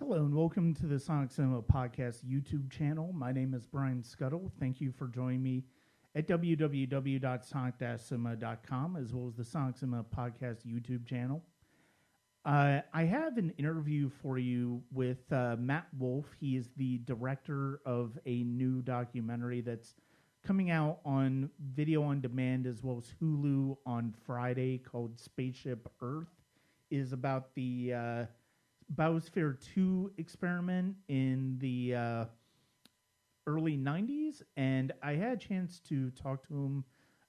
Hello and welcome to the Sonic Cinema Podcast YouTube channel. My name is Brian Scuttle. Thank you for joining me at www.sonic-cinema.com as well as the Sonic Cinema Podcast YouTube channel. I have an interview for you with Matt Wolf. He is the director of a new documentary that's coming out on video on demand as well as Hulu on Friday called Spaceship Earth. It is about the Biosphere 2 experiment in the early 90s, and I had a chance to talk to him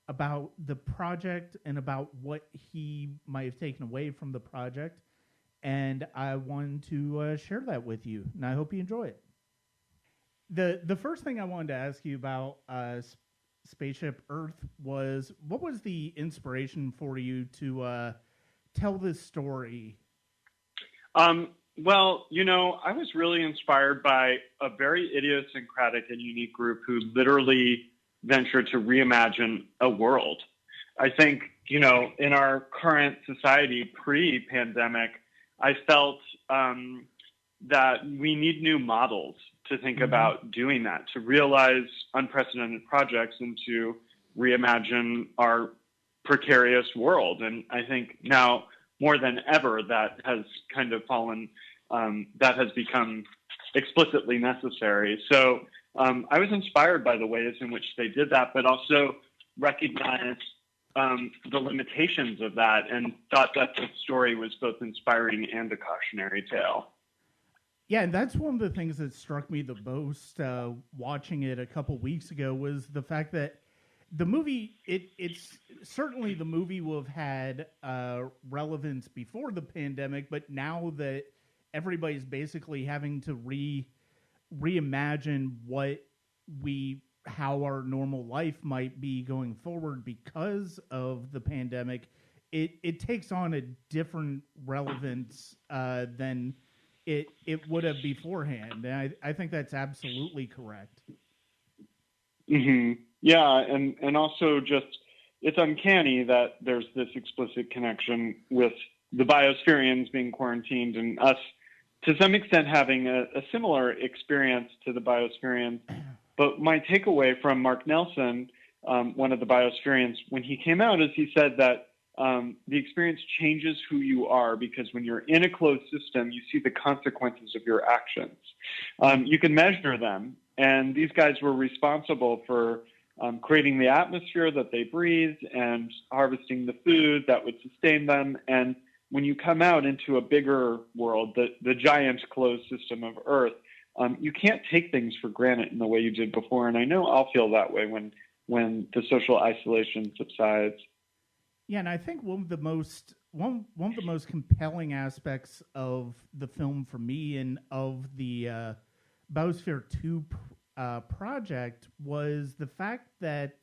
about the project and about what he might have taken away from the project, and I wanted to share that with you, and I hope you enjoy it. The first thing I wanted to ask you about Spaceship Earth was, what was the inspiration for you to tell this story? Well, I was really inspired by a very idiosyncratic and unique group who literally ventured to reimagine a world. I think, in our current society pre-pandemic, I felt that we need new models to think about doing that, to realize unprecedented projects and to reimagine our precarious world. And I think now, more than ever, that has kind of that has become explicitly necessary. So I was inspired by the ways in which they did that, but also recognized the limitations of that and thought that the story was both inspiring and a cautionary tale. Yeah, and that's one of the things that struck me the most watching it a couple weeks ago was the fact that the movie, it's certainly the movie will have had relevance before the pandemic, but now that everybody's basically having to reimagine how our normal life might be going forward because of the pandemic, it takes on a different relevance than it would have beforehand. And I think that's absolutely correct. Mm-hmm. Yeah, and also just it's uncanny that there's this explicit connection with the Biospherians being quarantined and us, to some extent, having a similar experience to the Biospherians. But my takeaway from Mark Nelson, one of the Biospherians, when he came out, is he said that the experience changes who you are because when you're in a closed system, you see the consequences of your actions. You can measure them, and these guys were responsible for creating the atmosphere that they breathed and harvesting the food that would sustain them. And when you come out into a bigger world, the giant closed system of Earth, you can't take things for granted in the way you did before. And I know I'll feel that way when the social isolation subsides. Yeah, and I think one of the most compelling aspects of the film for me and of the Biosphere 2 project was the fact that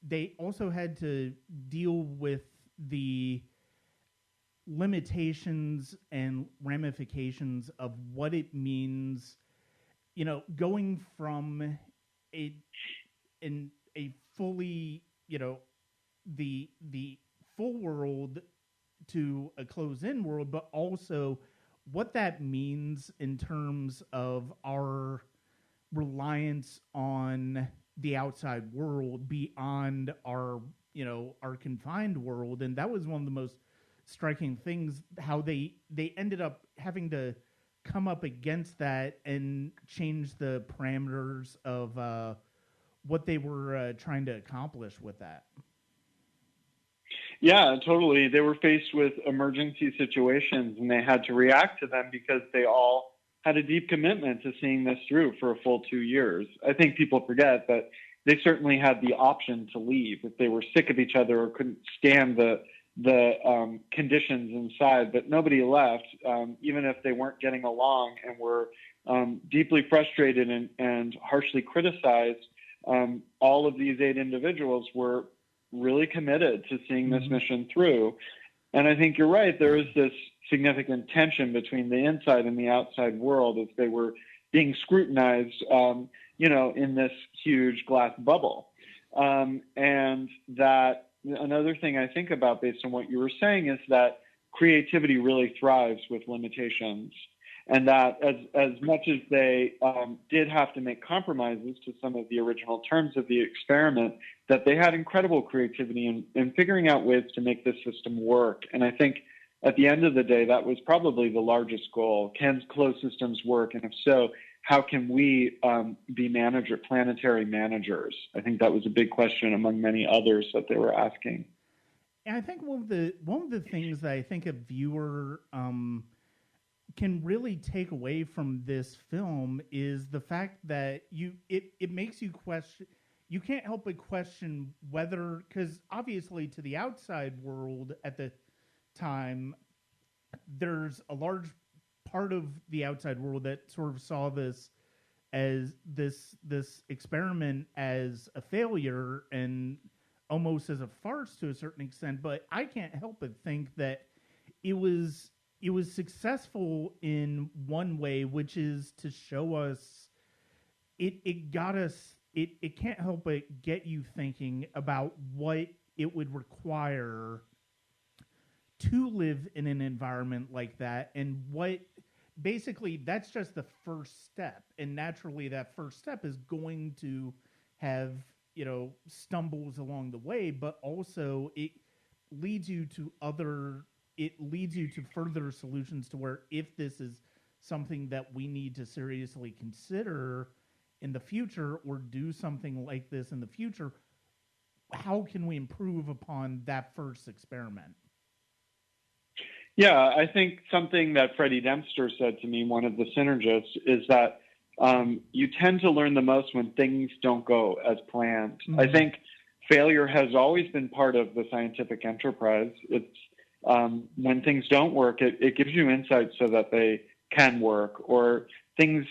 they also had to deal with the limitations and ramifications of what it means, going from a fully, the full world to a closed-in world, but also what that means in terms of our reliance on the outside world beyond our confined world. And that was one of the most striking things, how they ended up having to come up against that and change the parameters of what they were trying to accomplish with that. Yeah, totally. They were faced with emergency situations and they had to react to them because they all had a deep commitment to seeing this through for a full 2 years. I think people forget that they certainly had the option to leave if they were sick of each other or couldn't stand the conditions inside, but nobody left, even if they weren't getting along and were deeply frustrated and harshly criticized. All of these 8 individuals were really committed to seeing this mission through. And I think you're right. There is this significant tension between the inside and the outside world as they were being scrutinized, in this huge glass bubble. And that another thing I think about based on what you were saying is that creativity really thrives with limitations. And that as much as they did have to make compromises to some of the original terms of the experiment, that they had incredible creativity in figuring out ways to make this system work. And I think at the end of the day, that was probably the largest goal. Can closed systems work? And if so, how can we be planetary managers? I think that was a big question among many others that they were asking. And I think one of the things that I think a viewer can really take away from this film is the fact that it makes you question. You can't help but question whether, because obviously to the outside world at the time, there's a large part of the outside world that sort of saw this as this experiment as a failure and almost as a farce to a certain extent. But I can't help but think that it was successful in one way, which is to show us it got us. It can't help but get you thinking about what it would require to live in an environment like that, and what basically that's just the first step. And naturally that first step is going to have, stumbles along the way, but also it leads you to further solutions to where if this is something that we need to seriously consider in the future or do something like this in the future, how can we improve upon that first experiment? Yeah, I think something that Freddie Dempster said to me, one of the synergists, is that you tend to learn the most when things don't go as planned. Mm-hmm. I think failure has always been part of the scientific enterprise. It's when things don't work, it gives you insights so that they can work, or things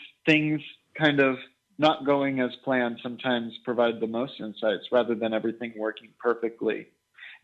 kind of not going as planned sometimes provide the most insights rather than everything working perfectly.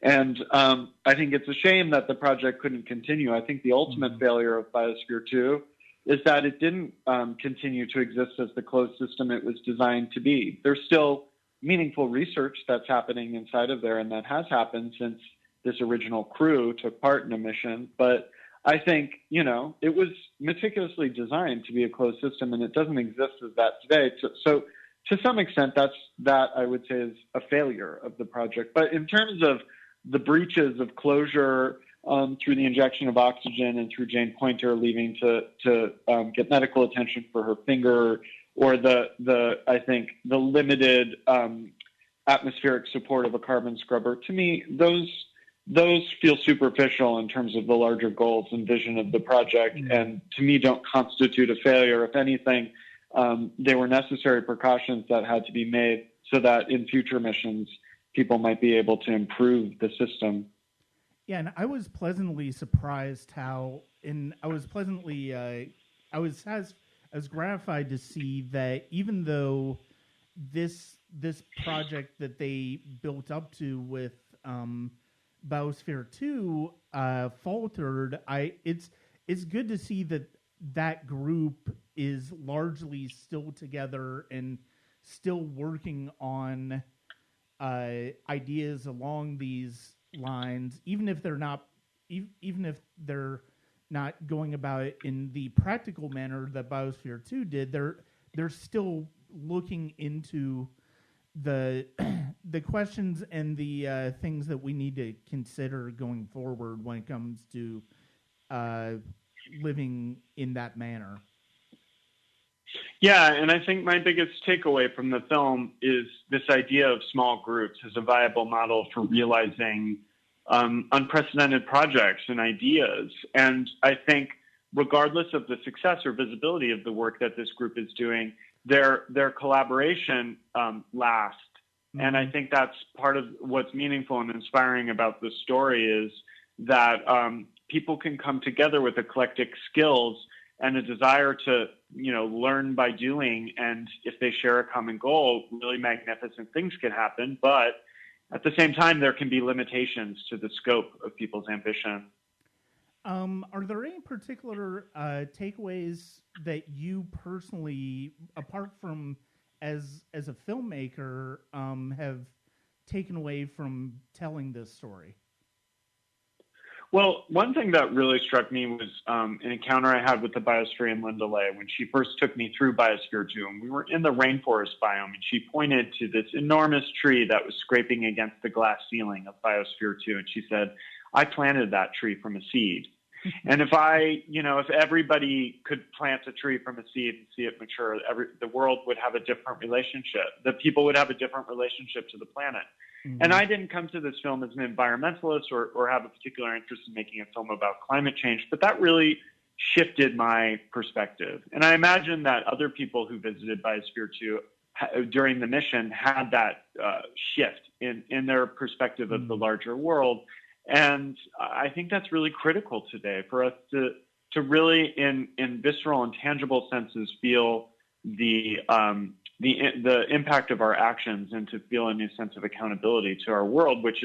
And I think it's a shame that the project couldn't continue. I think the ultimate failure of Biosphere 2 is that it didn't continue to exist as the closed system it was designed to be. There's still meaningful research that's happening inside of there, and that has happened since this original crew took part in a mission. But I think, it was meticulously designed to be a closed system, and it doesn't exist as that today. So to some extent, that I would say is a failure of the project. But in terms of the breaches of closure through the injection of oxygen and through Jane Poynter leaving to get medical attention for her finger, or I think the limited atmospheric support of a carbon scrubber, to me, those feel superficial in terms of the larger goals and vision of the project, and to me don't constitute a failure. If anything, they were necessary precautions that had to be made so that in future missions, people might be able to improve the system. Yeah, and I was pleasantly surprised I was as gratified to see that even though this project that they built up to with Biosphere 2 faltered, it's good to see that group is largely still together and still working on ideas along these lines, even if they're not going about it in the practical manner that Biosphere 2 did. They're still looking into the questions and the things that we need to consider going forward when it comes to living in that manner. Yeah, and I think my biggest takeaway from the film is this idea of small groups as a viable model for realizing unprecedented projects and ideas. And I think regardless of the success or visibility of the work that this group is doing, their collaboration lasts. Mm-hmm. And I think that's part of what's meaningful and inspiring about the story is that people can come together with eclectic skills and a desire to, learn by doing. And if they share a common goal, really magnificent things can happen. But at the same time, there can be limitations to the scope of people's ambition. Are there any particular takeaways that you personally, apart from as a filmmaker, have taken away from telling this story? Well, one thing that really struck me was an encounter I had with the biosphere Linda Lay when she first took me through Biosphere 2. And we were in the rainforest biome, and she pointed to this enormous tree that was scraping against the glass ceiling of Biosphere 2. And she said, I planted that tree from a seed. And if everybody could plant a tree from a seed and see it mature, the world would have a different relationship. The people would have a different relationship to the planet. Mm-hmm. And I didn't come to this film as an environmentalist or have a particular interest in making a film about climate change, but that really shifted my perspective. And I imagine that other people who visited Biosphere 2 during the mission had that shift in their perspective of the larger world. And I think that's really critical today for us to really, in visceral and tangible senses, feel the impact of our actions and to feel a new sense of accountability to our world, which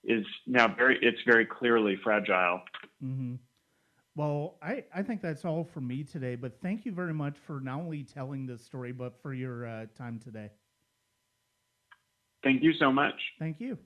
is now very clearly fragile. Mm-hmm. Well, I think that's all for me today, but thank you very much for not only telling this story, but for your time today. Thank you so much. Thank you.